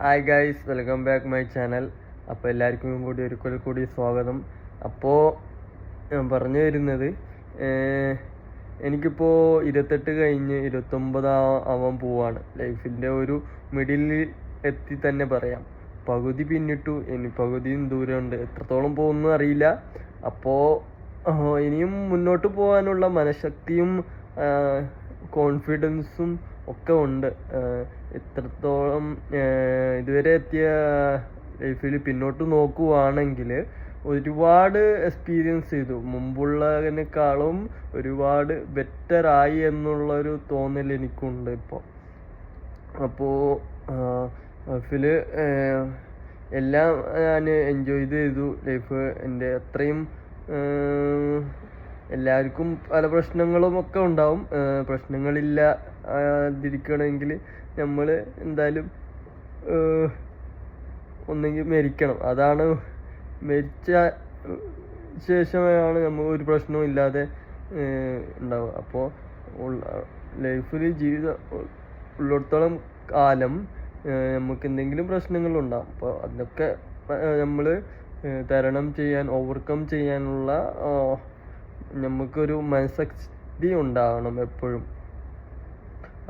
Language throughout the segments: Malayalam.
Hi guys, welcome back my channel. അപ്പോൾ എല്ലാവർക്കും കൂടി ഒരിക്കൽ കൂടി സ്വാഗതം. അപ്പോൾ ഞാൻ പറഞ്ഞു വരുന്നത്, എനിക്കിപ്പോൾ 28 കഴിഞ്ഞ് 29 ആവാൻ പോവാണ്. ലൈഫിൻ്റെ ഒരു മിഡിലിൽ എത്തി തന്നെ പറയാം. പകുതി പിന്നിട്ടു, ഇനി പകുതിയും ദൂരമുണ്ട്. എത്രത്തോളം പോകുന്നു അറിയില്ല. അപ്പോൾ ഇനിയും മുന്നോട്ട് പോകാനുള്ള മനഃശക്തിയും കോൺഫിഡൻസും ഒക്കെ ഉണ്ട്. എത്രത്തോളം ഇതുവരെ എത്തിയ ലൈഫിൽ പിന്നോട്ട് നോക്കുവാണെങ്കിൽ ഒരുപാട് എക്സ്പീരിയൻസ് ചെയ്തു. മുമ്പുള്ളതിനേക്കാളും ഒരുപാട് ബെറ്ററായി എന്നുള്ളൊരു തോന്നൽ എനിക്കുണ്ട് ഇപ്പോൾ. അപ്പോൾ ലൈഫിൽ എല്ലാം ഞാൻ എൻജോയ് ചെയ്തു. ലൈഫ് എൻ്റെ അത്രയും എല്ലാവർക്കും പല പ്രശ്നങ്ങളും ഒക്കെ ഉണ്ടാവും. പ്രശ്നങ്ങളില്ലാതിരിക്കണമെങ്കിൽ നമ്മൾ എന്തായാലും ഒന്നെങ്കിൽ മരിക്കണം. അതാണ്, മരിച്ച ശേഷമാണ് നമ്മൾ ഒരു പ്രശ്നവും ഇല്ലാതെ ഉണ്ടാവുക. അപ്പോൾ ലൈഫിൽ ജീവിതം ഉള്ളിടത്തോളം കാലം നമുക്ക് എന്തെങ്കിലും പ്രശ്നങ്ങളുണ്ടാകും. അപ്പോൾ അതൊക്കെ നമ്മൾ തരണം ചെയ്യാൻ, ഓവർകം ചെയ്യാനുള്ള നമുക്കൊരു മനഃശക്തി ഉണ്ടാകണം എപ്പോഴും.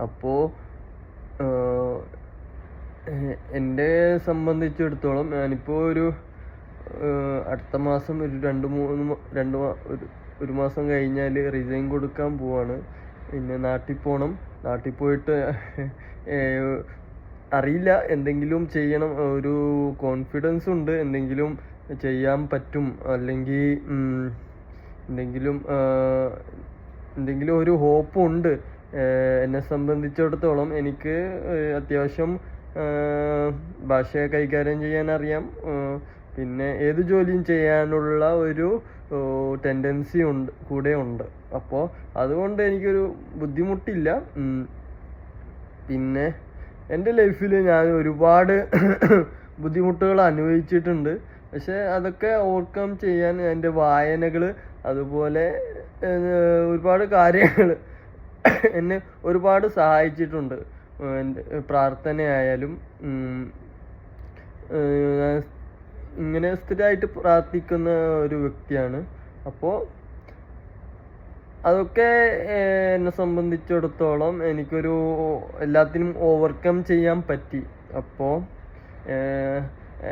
അപ്പോൾ എന്നെ സംബന്ധിച്ചിടത്തോളം ഞാനിപ്പോൾ അടുത്ത മാസം ഒരു മാസം കഴിഞ്ഞാൽ റിസൈൻ കൊടുക്കാൻ പോവാണ്. പിന്നെ നാട്ടിൽ പോകണം. നാട്ടിൽ പോയിട്ട് അറിയില്ല, എന്തെങ്കിലും ചെയ്യണം. ഒരു കോൺഫിഡൻസ് ഉണ്ട്, എന്തെങ്കിലും ചെയ്യാൻ പറ്റും. അല്ലെങ്കിൽ എന്തെങ്കിലും ഒരു ഹോപ്പുണ്ട്. എന്നെ സംബന്ധിച്ചിടത്തോളം എനിക്ക് അത്യാവശ്യം ഭാഷ കൈകാര്യം ചെയ്യാൻ അറിയാം. പിന്നെ ഏത് ജോലിയും ചെയ്യാനുള്ള ഒരു ടെൻഡൻസി കൂടെ ഉണ്ട്. അപ്പോൾ അതുകൊണ്ട് എനിക്കൊരു ബുദ്ധിമുട്ടില്ല. പിന്നെ എൻ്റെ ലൈഫിൽ ഞാൻ ഒരുപാട് ബുദ്ധിമുട്ടുകൾ അനുഭവിച്ചിട്ടുണ്ട്. പക്ഷെ അതൊക്കെ ഓവർകം ചെയ്യാൻ എൻ്റെ വായനകൾ, അതുപോലെ ഒരുപാട് കാര്യങ്ങൾ എന്നെ ഒരുപാട് സഹായിച്ചിട്ടുണ്ട്. എൻ്റെ പ്രാർത്ഥനയായാലും ഇങ്ങനെ സ്ഥിരമായിട്ട് പ്രാർത്ഥിക്കുന്ന ഒരു വ്യക്തിയാണ്. അപ്പോൾ അതൊക്കെ എന്നെ സംബന്ധിച്ചിടത്തോളം എനിക്കൊരു എല്ലാത്തിനും ഓവർകം ചെയ്യാൻ പറ്റി. അപ്പോൾ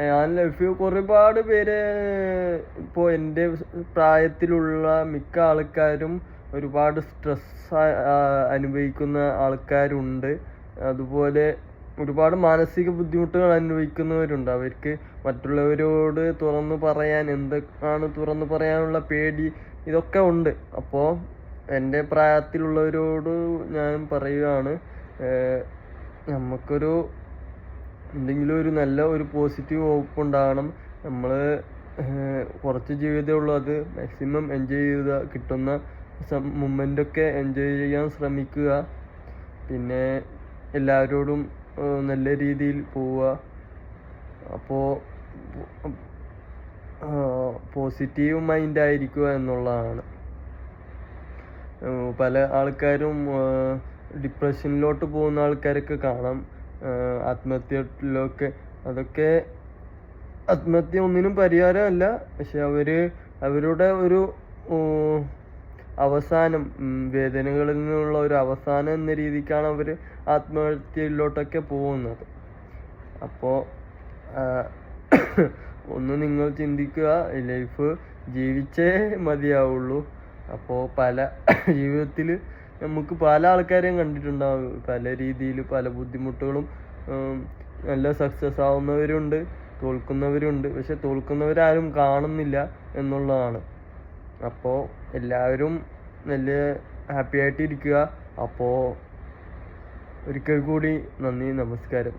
ഞാൻ ലൈഫിൽ ഒരുപാട് പേര്, ഇപ്പോൾ എൻ്റെ പ്രായത്തിലുള്ള മിക്ക ആൾക്കാരും ഒരുപാട് സ്ട്രെസ് അനുഭവിക്കുന്ന ആൾക്കാരുണ്ട്. അതുപോലെ ഒരുപാട് മാനസിക ബുദ്ധിമുട്ടുകൾ അനുഭവിക്കുന്നവരുണ്ട്. അവർക്ക് മറ്റുള്ളവരോട് തുറന്നു പറയാൻ, എന്തൊക്കെയാണ് തുറന്നു പറയാനുള്ള പേടി, ഇതൊക്കെ ഉണ്ട്. അപ്പോൾ എൻ്റെ പ്രായത്തിലുള്ളവരോട് ഞാൻ പറയുകയാണ്, നമുക്കൊരു എന്തെങ്കിലും ഒരു നല്ല ഒരു പോസിറ്റീവ് ഹോപ്പ് ഉണ്ടാകണം. നമ്മൾ കുറച്ച് ജീവിതമേ ഉള്ളൂ, അത് മാക്സിമം എൻജോയ് ചെയ്യുക. കിട്ടുന്ന മൊമെൻ്റൊക്കെ എൻജോയ് ചെയ്യാൻ ശ്രമിക്കുക. പിന്നെ എല്ലാവരോടും നല്ല രീതിയിൽ പോവുക. അപ്പോൾ പോസിറ്റീവ് മൈൻഡായിരിക്കുക എന്നുള്ളതാണ്. പല ആൾക്കാരും ഡിപ്രഷനിലോട്ട് പോകുന്ന ആൾക്കാരൊക്കെ കാണാം, ആത്മഹത്യയിലൊക്കെ. അതൊക്കെ ആത്മഹത്യ ഒന്നിനും പരിഹാരമല്ല. പക്ഷെ അവരുടെ ഒരു അവസാനം, വേദനകളിൽ നിന്നുള്ള ഒരു അവസാനം എന്ന രീതിക്കാണ് അവർ ആത്മഹത്യയിലോട്ടൊക്കെ പോകുന്നത്. അപ്പോൾ ഒന്ന് നിങ്ങൾ ചിന്തിക്കുക, ലൈഫ് ജീവിച്ചേ മതിയാവുള്ളൂ. അപ്പോൾ ജീവിതത്തിൽ നമുക്ക് പല ആൾക്കാരെയും കണ്ടിട്ടുണ്ടാവും. പല രീതിയിൽ പല ബുദ്ധിമുട്ടുകളും. നല്ല സക്സസ് ആവുന്നവരുണ്ട്, തോൽക്കുന്നവരുണ്ട്. പക്ഷെ തോൽക്കുന്നവരാരും കാണുന്നില്ല എന്നുള്ളതാണ്. അപ്പോൾ എല്ലാവരും നല്ല ഹാപ്പി ആയിട്ടിരിക്കുക. അപ്പോൾ ഒരിക്കൽ കൂടി നന്ദി, നമസ്കാരം.